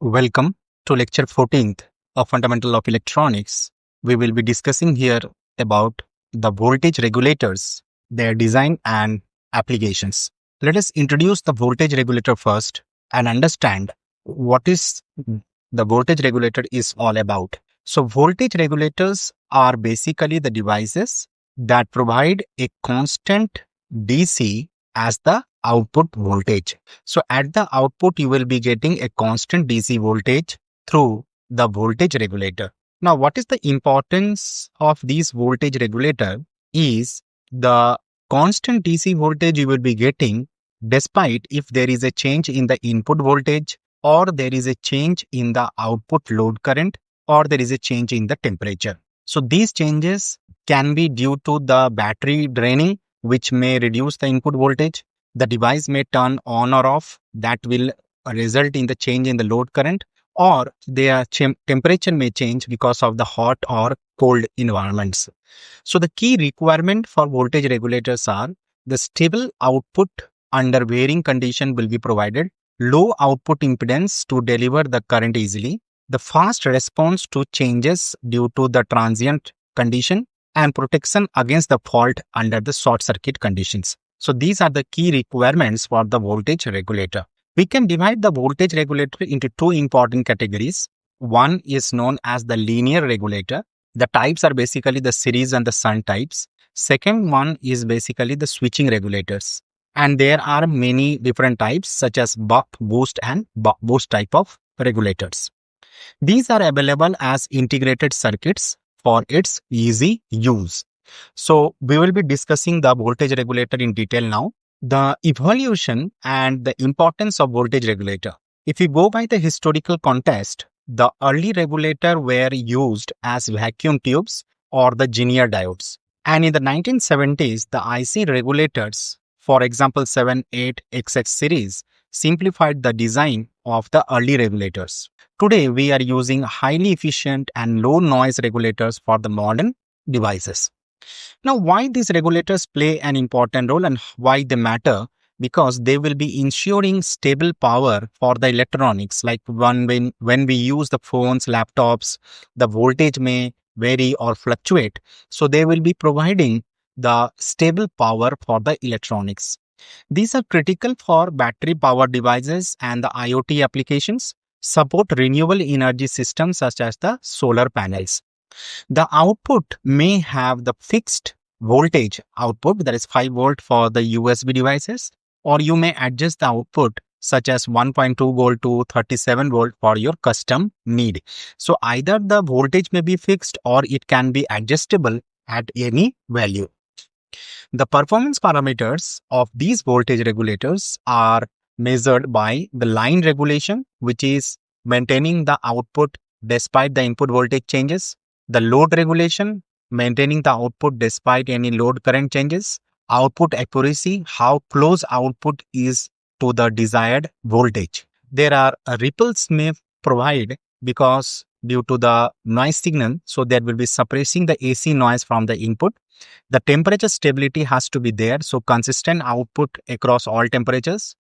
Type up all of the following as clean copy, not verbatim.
Welcome to lecture 14th of Fundamental of Electronics. We will be discussing here about the voltage regulators, their design and applications. Let us introduce the voltage regulator first and understand what is the voltage regulator is all about. So voltage regulators are basically the devices that provide a constant DC as the output voltage. So at the output, you will be getting a constant DC voltage through the voltage regulator. Now, what is the importance of these voltage regulator is the constant DC voltage you will be getting despite if there is a change in the input voltage or there is a change in the output load current or there is a change in the temperature. So these changes can be due to the battery draining, which may reduce the input voltage. The device may turn on or off, that will result in the change in the load current, or their temperature may change because of the hot or cold environments. So the key requirement for voltage regulators are the stable output under varying condition will be provided, low output impedance to deliver the current easily, the fast response to changes due to the transient condition, and protection against the fault under the short circuit conditions. So these are the key requirements for the voltage regulator. We can divide the voltage regulator into two important categories. One is known as the linear regulator. The types are basically the series and the shunt types. Second one is basically the switching regulators. And there are many different types such as buck, boost and buck boost type of regulators. These are available as integrated circuits for its easy use. So we will be discussing the voltage regulator in detail now. The evolution and the importance of voltage regulator. If we go by the historical context, the early regulator were used as vacuum tubes or the linear diodes. And in the 1970s, the IC regulators, for example 78XX series, simplified the design of the early regulators. Today, we are using highly efficient and low noise regulators for the modern devices. Now, why these regulators play an important role and why they matter? Because they will be ensuring stable power for the electronics. Like when we use the phones, laptops, the voltage may vary or fluctuate. So they will be providing the stable power for the electronics. These are critical for battery power devices and the IoT applications, support renewable energy systems such as the solar panels. The output may have the fixed voltage output, that is 5 volt for the USB devices, or you may adjust the output such as 1.2 volt to 37 volt for your custom need. So either the voltage may be fixed or it can be adjustable at any value. The performance parameters of these voltage regulators are measured by the line regulation, which is maintaining the output despite the input voltage changes, the load regulation, maintaining the output despite any load current changes, output accuracy, how close output is to the desired voltage. There are ripples may provide because due to the noise signal, so there will be suppressing the AC noise from the input. The temperature stability has to be there, so consistent output across all temperatures.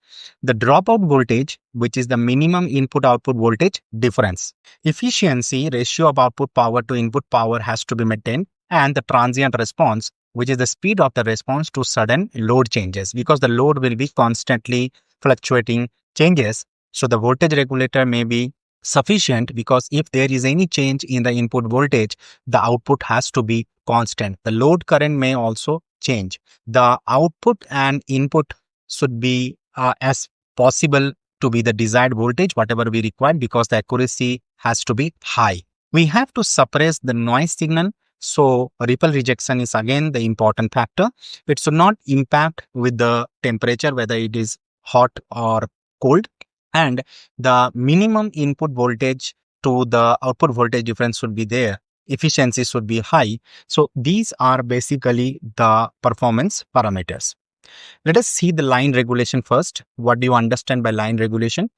The dropout voltage, which is the minimum input output voltage difference. Efficiency, ratio of output power to input power has to be maintained, and the transient response, which is the speed of the response to sudden load changes, because the load will be constantly fluctuating changes. So the voltage regulator may be sufficient because if there is any change in the input voltage, the output has to be constant. The load current may also change. The output and input should be as possible to be the desired voltage, whatever we require, because the accuracy has to be high. We have to suppress the noise signal. So ripple rejection is again the important factor. It should not impact with the temperature, whether it is hot or cold. And the minimum input voltage to the output voltage difference should be there. Efficiency should be high. So these are basically the performance parameters. Let us see the line regulation first. What do you understand by line regulation?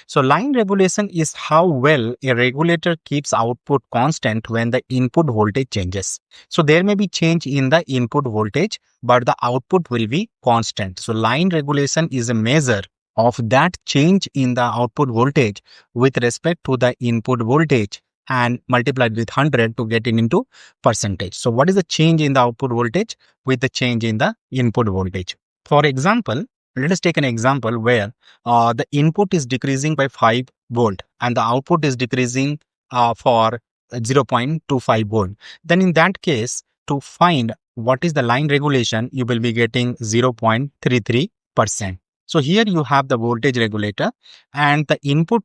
So line regulation is how well a regulator keeps output constant when the input voltage changes. So there may be change in the input voltage, but the output will be constant. So line regulation is a measure of that change in the output voltage with respect to the input voltage and multiplied with 100 to get it into percentage. So what is the change in the output voltage with the change in the input voltage? For example, let us take an example where the input is decreasing by 5 volt and the output is decreasing for 0.25 volt. Then in that case, to find what is the line regulation, you will be getting 0.33%. So here you have the voltage regulator and the input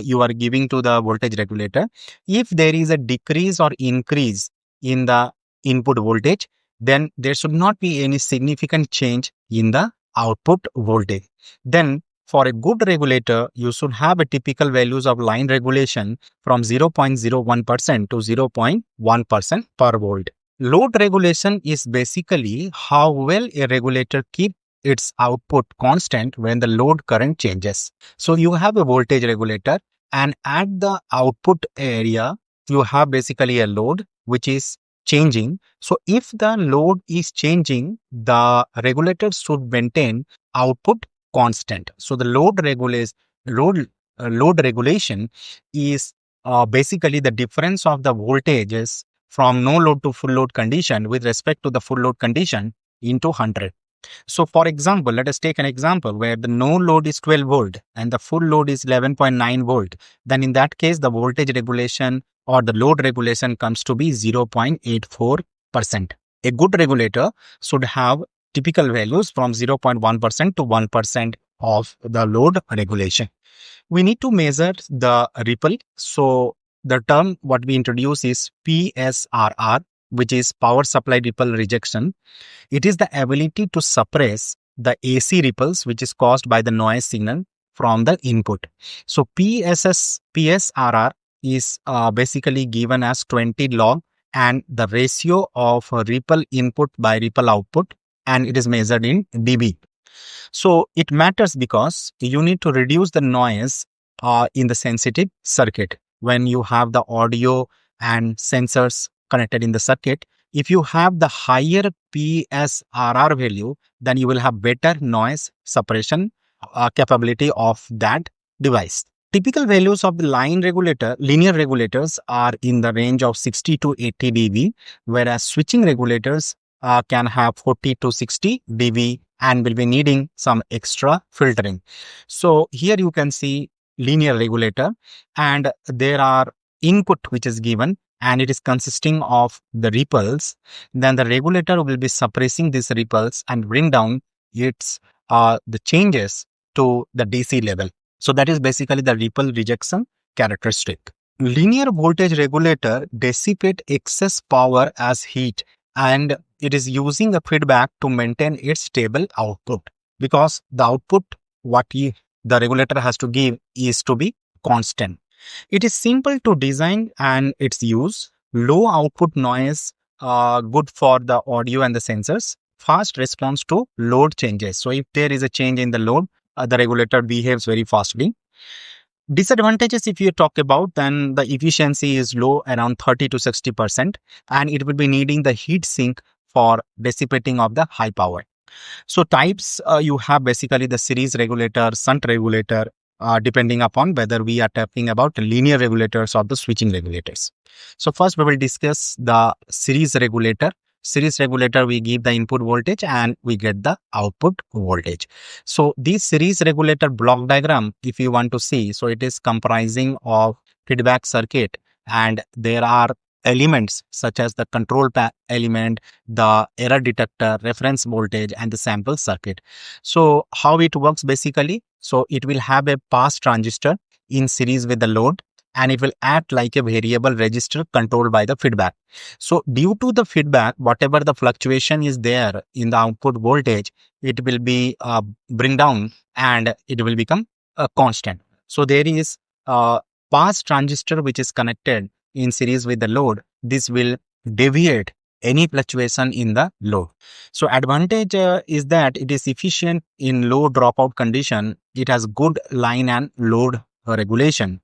you are giving to the voltage regulator. If there is a decrease or increase in the input voltage, then there should not be any significant change in the output voltage. Then for a good regulator, you should have a typical values of line regulation from 0.01% to 0.1% per volt. Load regulation is basically how well a regulator keeps its output constant when the load current changes. So you have a voltage regulator and at the output area, you have basically a load which is changing. So if the load is changing, the regulator should maintain output constant. So the load regulation is basically the difference of the voltages from no load to full load condition with respect to the full load condition into 100. So for example, let us take an example where the no load is 12 volt and the full load is 11.9 volt. Then in that case, the voltage regulation or the load regulation comes to be 0.84%. A good regulator should have typical values from 0.1% to 1% of the load regulation. We need to measure the ripple. So the term what we introduce is PSRR, which is power supply ripple rejection. It is the ability to suppress the AC ripples which is caused by the noise signal from the input. So PSRR is basically given as 20 log and the ratio of ripple input by ripple output, and it is measured in dB. So it matters because you need to reduce the noise in the sensitive circuit. When you have the audio and sensors connected in the circuit, if you have the higher PSRR value, then you will have better noise suppression capability of that device. Typical values of the linear regulators are in the range of 60 to 80 dB, whereas switching regulators can have 40 to 60 dB and will be needing some extra filtering. So here you can see linear regulator and there are input which is given and it is consisting of the ripples. Then the regulator will be suppressing these ripples and bring down its the changes to the DC level. So that is basically the ripple rejection characteristic. Linear voltage regulator dissipate excess power as heat and it is using a feedback to maintain its stable output because the output the regulator has to give is to be constant. It is simple to design and its use. Low output noise, good for the audio and the sensors. Fast response to load changes. So if there is a change in the load, the regulator behaves very fastly. Disadvantages, if you talk about, then the efficiency is low, around 30 to 60%, and it will be needing the heat sink for dissipating of the high power. So types, you have basically the series regulator, shunt regulator, depending upon whether we are talking about linear regulators or the switching regulators. So first we will discuss the series regulator. Series regulator, we give the input voltage and we get the output voltage. So this series regulator block diagram, if you want to see, so it is comprising of feedback circuit and there are elements such as the control element, the error detector, reference voltage and the sample circuit. So how it works basically? So it will have a pass transistor in series with the load and it will act like a variable resistor controlled by the feedback. So due to the feedback, whatever the fluctuation is there in the output voltage, it will be bring down and it will become a constant. So there is a pass transistor which is connected in series with the load. This will deviate any fluctuation in the load. So advantage is that it is efficient in low dropout condition. It has good line and load regulation.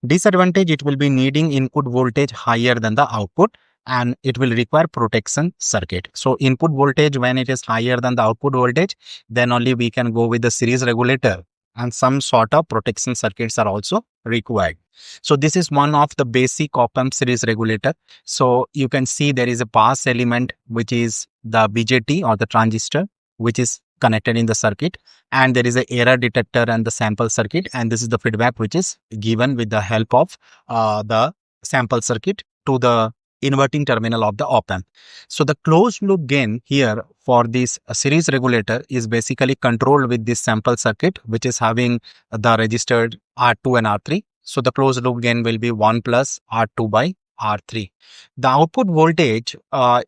Disadvantage, it will be needing input voltage higher than the output and it will require protection circuit. So input voltage, when it is higher than the output voltage, then only we can go with the series regulator and some sort of protection circuits are also required. So this is one of the basic op-amp series regulator. So you can see there is a pass element, which is the BJT or the transistor, which is connected in the circuit, and there is a error detector and the sample circuit, and this is the feedback which is given with the help of the sample circuit to the inverting terminal of the op-amp. So the closed loop gain here for this series regulator is basically controlled with this sample circuit, which is having the registered R2 and R3. So the closed loop gain will be 1 plus R2 by R3. The output voltage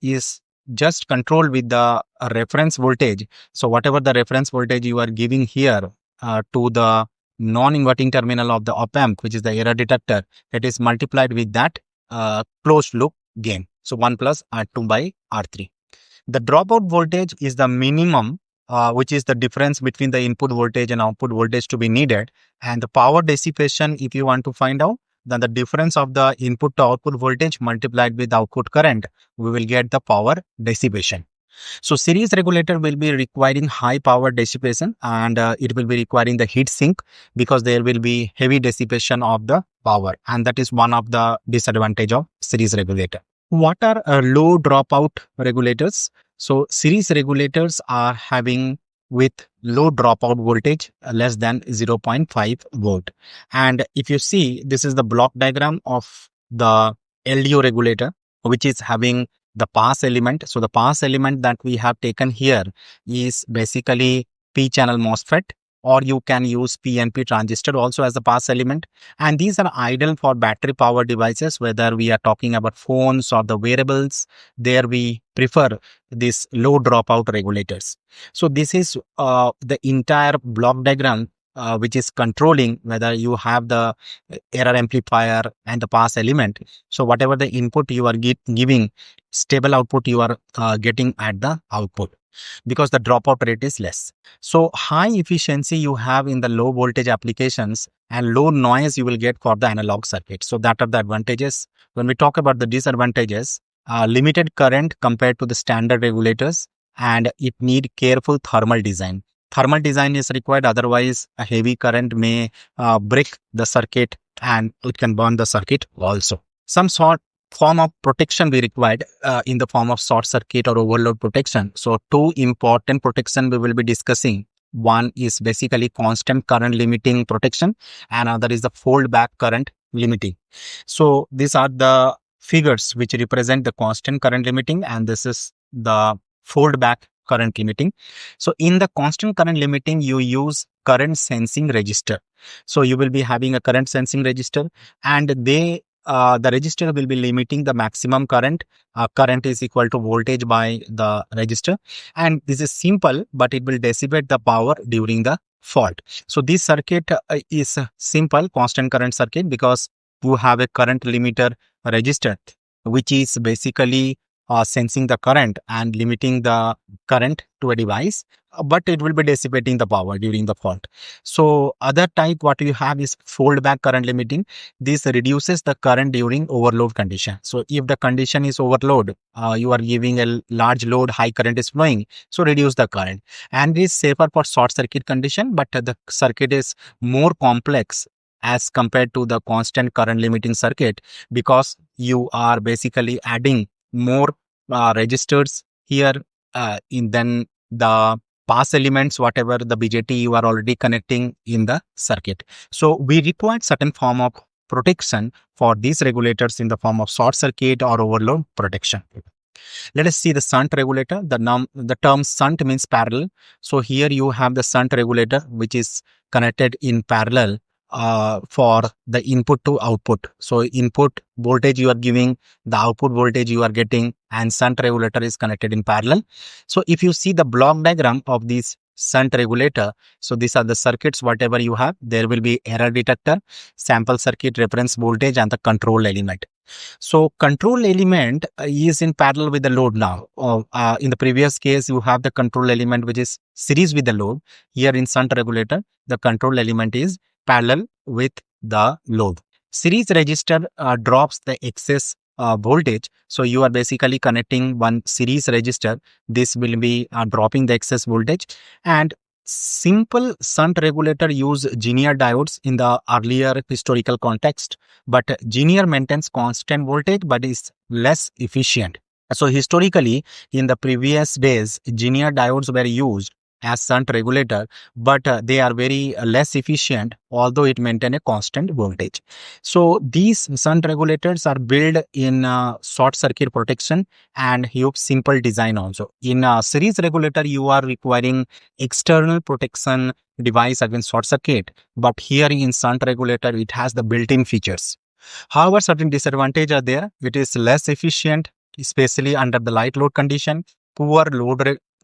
is just controlled with the reference voltage. So whatever the reference voltage you are giving here to the non-inverting terminal of the op-amp, which is the error detector, that is multiplied with that closed loop gain. So 1 plus R2 by R3. The dropout voltage is the minimum, which is the difference between the input voltage and output voltage to be needed. And the power dissipation, if you want to find out, then the difference of the input to output voltage multiplied with output current, we will get the power dissipation. So series regulator will be requiring high power dissipation, and it will be requiring the heat sink because there will be heavy dissipation of the power, and that is one of the disadvantage of series regulator. What are low dropout regulators? So series regulators are having with low dropout voltage less than 0.5 volt. And if you see, this is the block diagram of the LDO regulator, which is having the pass element. So the pass element that we have taken here is basically P channel MOSFET, or you can use PNP transistor also as the pass element. And these are ideal for battery power devices, whether we are talking about phones or the wearables. There we prefer these low dropout regulators. So this is the entire block diagram which is controlling whether you have the error amplifier and the pass element. So whatever the input you are giving, stable output you are getting at the output, because the dropout rate is less. So high efficiency you have in the low voltage applications, and low noise you will get for the analog circuit. So that are the advantages. When we talk about the disadvantages, limited current compared to the standard regulators, and it need careful thermal design. Thermal design is required, otherwise a heavy current may break the circuit and it can burn the circuit also. Some form of protection be required in the form of short circuit or overload protection. So two important protection we will be discussing. One is basically constant current limiting protection, and another is the fold back current limiting. So these are the figures which represent the constant current limiting, and this is the fold back current limiting. So in the constant current limiting, you use current sensing resistor. So you will be having a current sensing resistor, and the resistor will be limiting the maximum current. Current is equal to voltage by the resistor, and this is simple, but it will dissipate the power during the fault. So this circuit is a simple constant current circuit because you have a current limiter resistor, which is basically sensing the current and limiting the current to a device, but it will be dissipating the power during the fault. So other type what you have is fold back current limiting. This reduces the current during overload condition. So if the condition is overload, you are giving a large load, high current is flowing, so reduce the current. And it is safer for short circuit condition, but the circuit is more complex as compared to the constant current limiting circuit, because you are basically adding more registers here in then the pass elements, whatever the BJT you are already connecting in the circuit. So we require certain form of protection for these regulators in the form of short circuit or overload protection. Let us see the shunt regulator. The term shunt means parallel. So here you have the shunt regulator, which is connected in parallel for the input to output. So input voltage you are giving, the output voltage you are getting, and shunt regulator is connected in parallel. So if you see the block diagram of this shunt regulator, so these are the circuits, whatever you have, there will be error detector, sample circuit, reference voltage, and the control element. So control element is in parallel with the load now. In the previous case, you have the control element which is series with the load. Here in shunt regulator, the control element is parallel with the load. Series resistor drops the excess voltage. So you are basically connecting one series resistor. This will be dropping the excess voltage. And simple shunt regulator use linear diodes in the earlier historical context, but linear maintains constant voltage but is less efficient. So historically, in the previous days, linear diodes were used as shunt regulator, but they are very less efficient, although it maintain a constant voltage. So these shunt regulators are built in short circuit protection and have simple design also. In a series regulator, you are requiring external protection device against short circuit, but here in shunt regulator, it has the built-in features. However, certain disadvantages are there. It is less efficient, especially under the light load condition, poor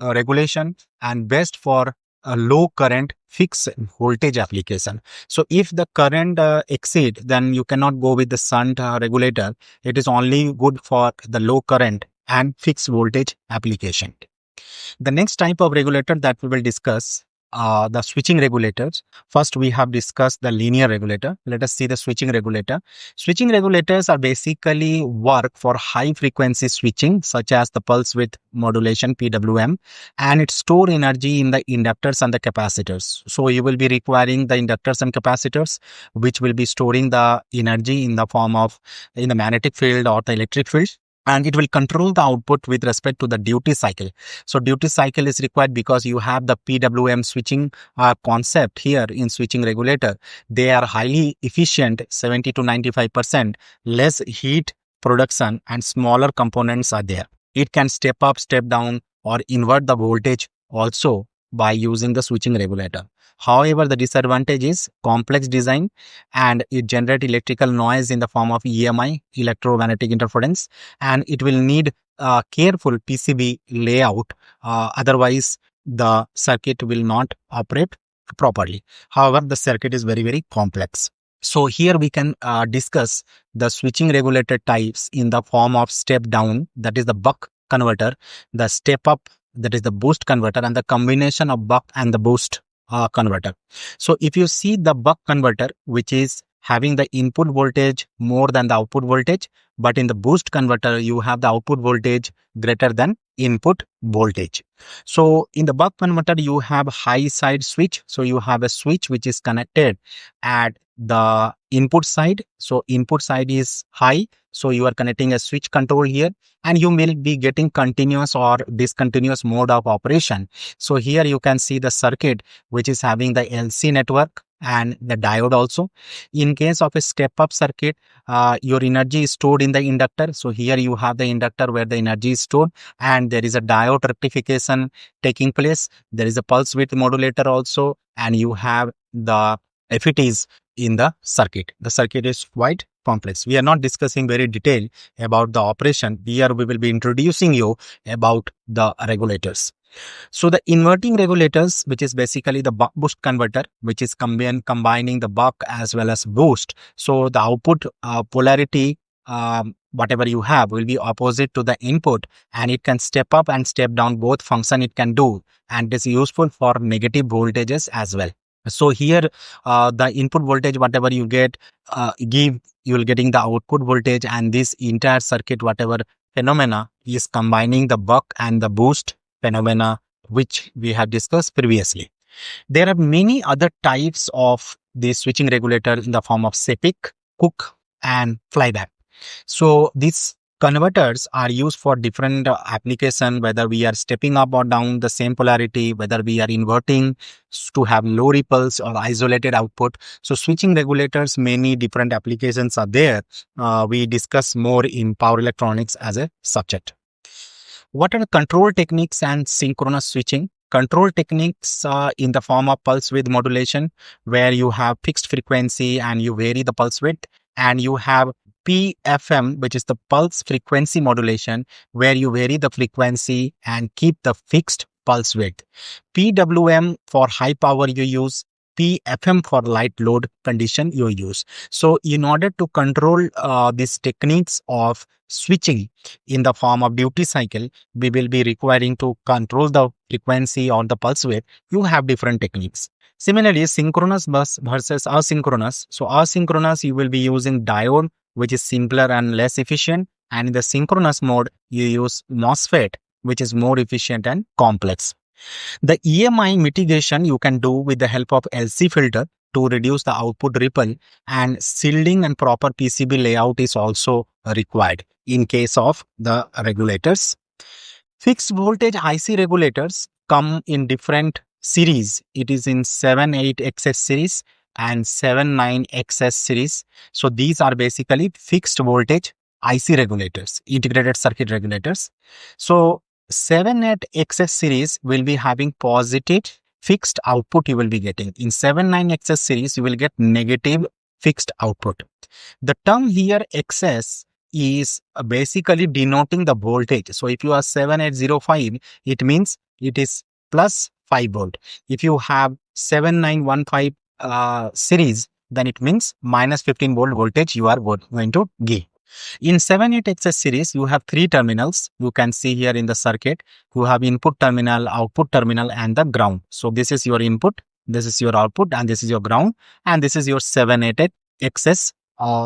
regulation, and best for a low current fixed voltage application. So if the current exceed, then you cannot go with the shunt regulator. It is only good for the low current and fixed voltage application. The next type of regulator that we will discuss are the switching regulators. First, we have discussed the linear regulator. Let us see the switching regulator. Switching regulators are basically work for high frequency switching, such as the pulse width modulation PWM, and it store energy in the inductors and the capacitors. So you will be requiring the inductors and capacitors, which will be storing the energy in the form of in the magnetic field or the electric field, and it will control the output with respect to the duty cycle. So duty cycle is required because you have the PWM switching concept here in switching regulator. They are highly efficient, 70 to 95%, less heat production and smaller components are there. It can step up, step down, or invert the voltage also by using the switching regulator. However, the disadvantage is complex design and it generates electrical noise in the form of EMI, electromagnetic interference, and it will need a careful PCB layout. Otherwise, the circuit will not operate properly. However, the circuit is very, very complex. So here we can discuss the switching regulator types in the form of step down, that is the buck converter, the step up, that is the boost converter, and the combination of buck and the boost converter. So if you see the buck converter, which is having the input voltage more than the output voltage, but in the boost converter, you have the output voltage greater than input voltage. So in the buck converter, you have high side switch. So you have a switch which is connected at the input side. So input side is high. So you are connecting a switch control here, and you will be getting continuous or discontinuous mode of operation. So here you can see the circuit which is having the LC network and the diode also. In case of a step up circuit, your energy is stored in the inductor. So here you have the inductor where the energy is stored, and there is a diode rectification taking place. There is a pulse width modulator also, and you have the FETs in the circuit. The circuit is quite complex. We are not discussing very detail about the operation. Here we will be introducing you about the regulators. So the inverting regulators, which is basically the buck boost converter, which is combining the buck as well as boost. So the output polarity, whatever you have, will be opposite to the input, and it can step up and step down, both function it can do, and it is useful for negative voltages as well. So here the input voltage, whatever you get, you will getting the output voltage, and this entire circuit, whatever phenomena, is combining the buck and the boost phenomena, which we have discussed previously. There are many other types of the switching regulator in the form of SEPIC, Cook, and flyback. So these converters are used for different application, whether we are stepping up or down the same polarity, whether we are inverting to have low ripples or isolated output. So switching regulators, many different applications are there. We discuss more in power electronics as a subject. What are the control techniques and synchronous switching? Control techniques in the form of pulse width modulation, where you have fixed frequency and you vary the pulse width, and you have PFM, which is the pulse frequency modulation, where you vary the frequency and keep the fixed pulse width. PWM for high power you use, PFM for light load condition you use. So in order to control these techniques of switching in the form of duty cycle, we will be requiring to control the frequency or the pulse width. You have different techniques. Similarly, synchronous bus versus asynchronous. So asynchronous, you will be using diode, which is simpler and less efficient. And in the synchronous mode, you use MOSFET, which is more efficient and complex. The EMI mitigation you can do with the help of LC filter to reduce the output ripple, and shielding and proper PCB layout is also required in case of the regulators. Fixed voltage IC regulators come in different series. It is in 78XS series and 79XS series. So these are basically fixed voltage IC regulators, integrated circuit regulators. So 78XS series will be having positive fixed output you will be getting. In 79XS series, you will get negative fixed output. The term here XS is basically denoting the voltage. So if you are 7805, it means it is plus 5 volt. If you have 7915 series, then it means minus 15 volt voltage you are going to give. In 78XS series, you have three terminals. You can see here in the circuit, you have input terminal, output terminal, and the ground. So this is your input, this is your output, and this is your ground, and this is your 78XS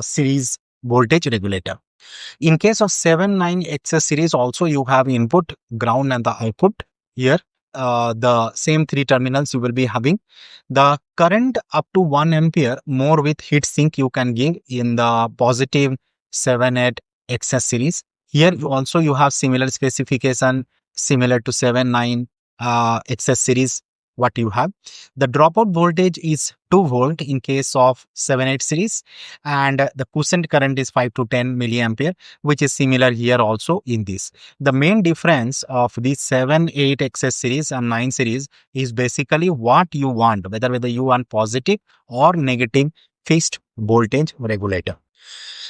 series voltage regulator. In case of 79XS series, also you have input, ground, and the output. Here, the same three terminals you will be having. The current up to 1 ampere more with heat sink you can give in the positive 78XS series. Here also you have similar specification similar to 79XS series. What you have, the dropout voltage is 2 volt in case of 78 series, and the quiescent current is 5 to 10 milliampere, which is similar here also in this. The main difference of these 78XS series and 9 series is basically what you want, whether you want positive or negative fixed voltage regulator.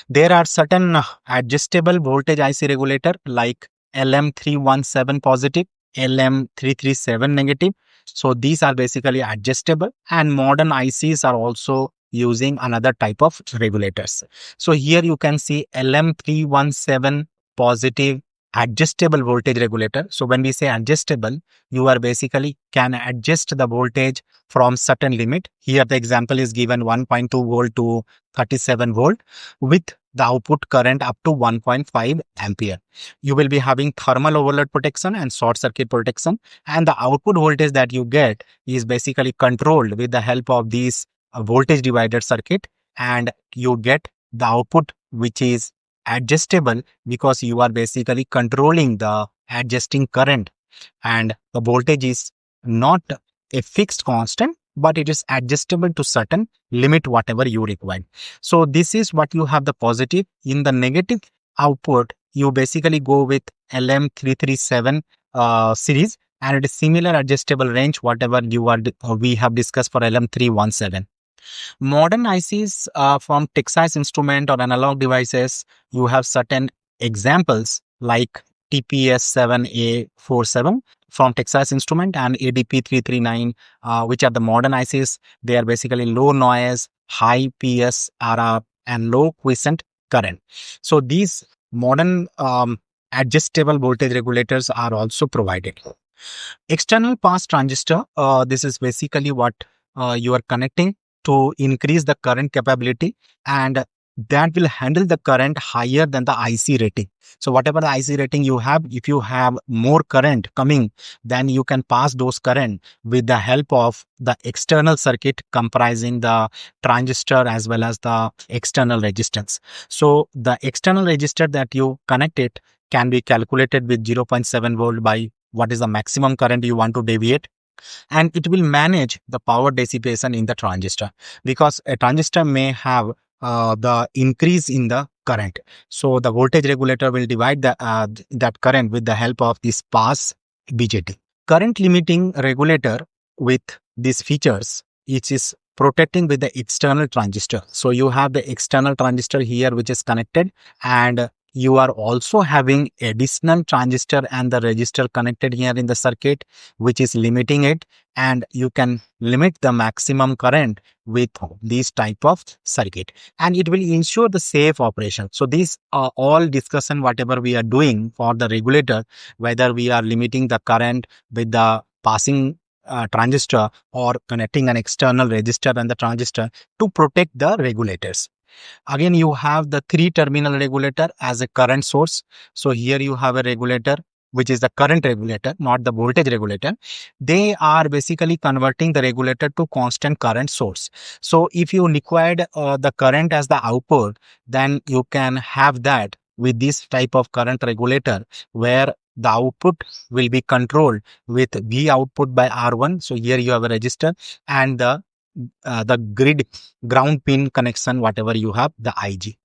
There are certain adjustable voltage IC regulator like LM317 positive, LM337 negative. So these are basically adjustable, and modern ICs are also using another type of regulators. So here you can see LM317 positive adjustable voltage regulator. So when we say adjustable, you are basically can adjust the voltage from certain limit. Here the example is given 1.2 volt to 37 volt with the output current up to 1.5 ampere. You will be having thermal overload protection and short circuit protection, and the output voltage that you get is basically controlled with the help of these voltage divider circuit, and you get the output which is adjustable because you are basically controlling the adjusting current, and the voltage is not a fixed constant, but it is adjustable to certain limit whatever you require. So this is what you have the positive. In the negative output, you basically go with LM337 series, and it is similar adjustable range whatever we have discussed for LM317. Modern ICs from Texas Instrument or analog devices, you have certain examples like TPS7A47 from Texas Instrument and ADP339, which are the modern ICs. They are basically low noise, high PSRR, and low quiescent current. So these modern adjustable voltage regulators are also provided. External pass transistor, this is basically what you are connecting to increase the current capability, and that will handle the current higher than the IC rating. So whatever the IC rating you have, if you have more current coming, then you can pass those current with the help of the external circuit comprising the transistor as well as the external resistance. So the external resistor that you connect it can be calculated with 0.7 volt by what is the maximum current you want to deviate, and it will manage the power dissipation in the transistor, because a transistor may have the increase in the current. So the voltage regulator will divide that current with the help of this pass BJT. Current limiting regulator with these features, it is protecting with the external transistor. So you have the external transistor here which is connected, and you are also having additional transistor and the resistor connected here in the circuit, which is limiting it, and you can limit the maximum current with this type of circuit, and it will ensure the safe operation. So these are all discussion whatever we are doing for the regulator, whether we are limiting the current with the passing transistor or connecting an external resistor and the transistor to protect the regulators. Again, you have the 3-terminal regulator as a current source. So here you have a regulator which is the current regulator, not the voltage regulator, they are basically converting the regulator to constant current source. So if you required the current as the output, then you can have that with this type of current regulator, where the output will be controlled with V output by R1. So here you have a resistor, and the grid ground pin connection, whatever you have, the IG.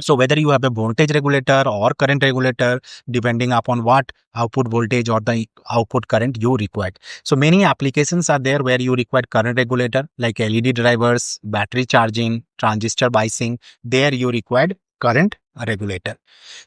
So whether you have a voltage regulator or current regulator, depending upon what output voltage or the output current you require. So many applications are there where you require current regulator, like LED drivers, battery charging, transistor biasing. There you require current regulator.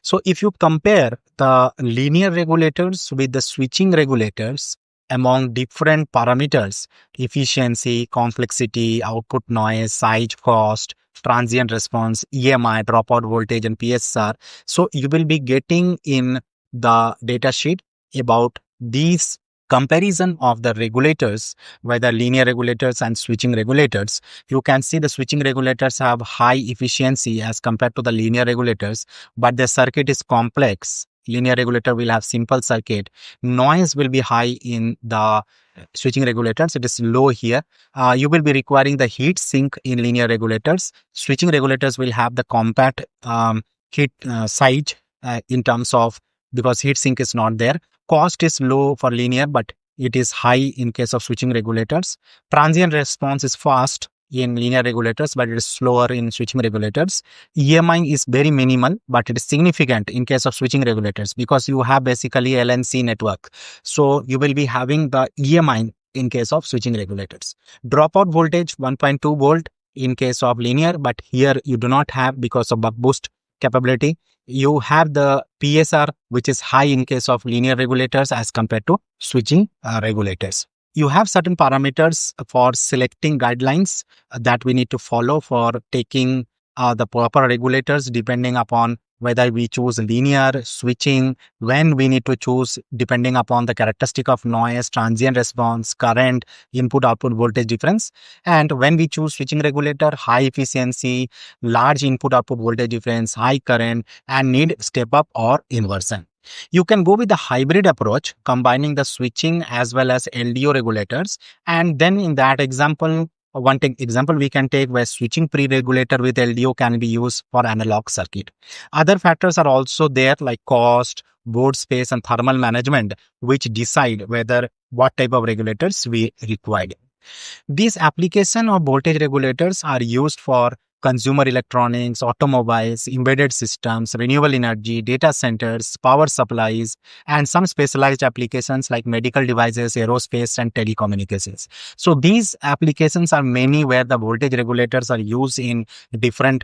So if you compare the linear regulators with the switching regulators among different parameters, efficiency, complexity, output noise, size, cost, transient response, EMI, dropout voltage, and PSR. So you will be getting in the data sheet about these comparison of the regulators, whether linear regulators and switching regulators. You can see the switching regulators have high efficiency as compared to the linear regulators, but the circuit is complex. Linear regulator will have simple circuit. Noise will be high in the switching regulators. It is low here. You will be requiring the heat sink in linear regulators. Switching regulators will have the compact heat size in terms of, because heat sink is not there. Cost is low for linear, but it is high in case of switching regulators. Transient response is fast in linear regulators, but it is slower in switching regulators. EMI is very minimal, but it is significant in case of switching regulators, because you have basically LNC network. So you will be having the EMI in case of switching regulators. Dropout voltage 1.2 volt in case of linear, but here you do not have because of buck boost capability. You have the PSR, which is high in case of linear regulators as compared to switching regulators. You have certain parameters for selecting guidelines that we need to follow for taking the proper regulators, depending upon whether we choose linear, switching, when we need to choose, depending upon the characteristic of noise, transient response, current, input-output voltage difference. And when we choose switching regulator, high efficiency, large input-output voltage difference, high current, and need step-up or inversion. You can go with the hybrid approach, combining the switching as well as LDO regulators. And then in that example, example we can take where switching pre-regulator with LDO can be used for analog circuit. Other factors are also there, like cost, board space, and thermal management, which decide whether what type of regulators we require. These application of voltage regulators are used for consumer electronics, automobiles, embedded systems, renewable energy, data centers, power supplies, and some specialized applications like medical devices, aerospace, and telecommunications. So these applications are many where the voltage regulators are used in different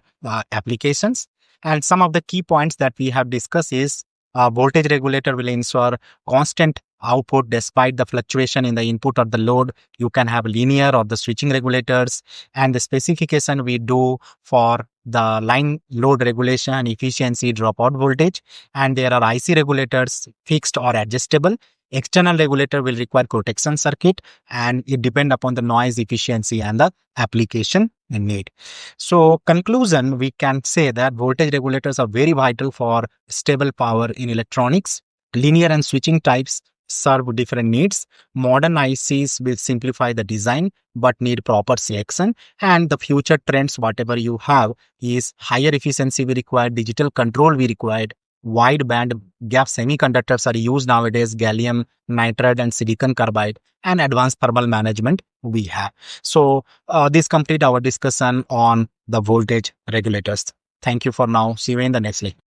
applications. And some of the key points that we have discussed is voltage regulator will ensure constant output despite the fluctuation in the input or the load. You can have linear or the switching regulators, and the specification we do for the line load regulation and efficiency dropout voltage. And there are IC regulators, fixed or adjustable. External regulator will require protection circuit, and it depend upon the noise efficiency and the application need. So conclusion, we can say that voltage regulators are very vital for stable power in electronics. Linear and switching types serve different needs. Modern ICs will simplify the design but need proper selection. And the future trends, whatever you have, is higher efficiency we require, digital control we required, wide band gap semiconductors are used nowadays, gallium nitride and silicon carbide, and advanced thermal management we have. So this complete our discussion on the voltage regulators. Thank you for now. See you in the next lecture.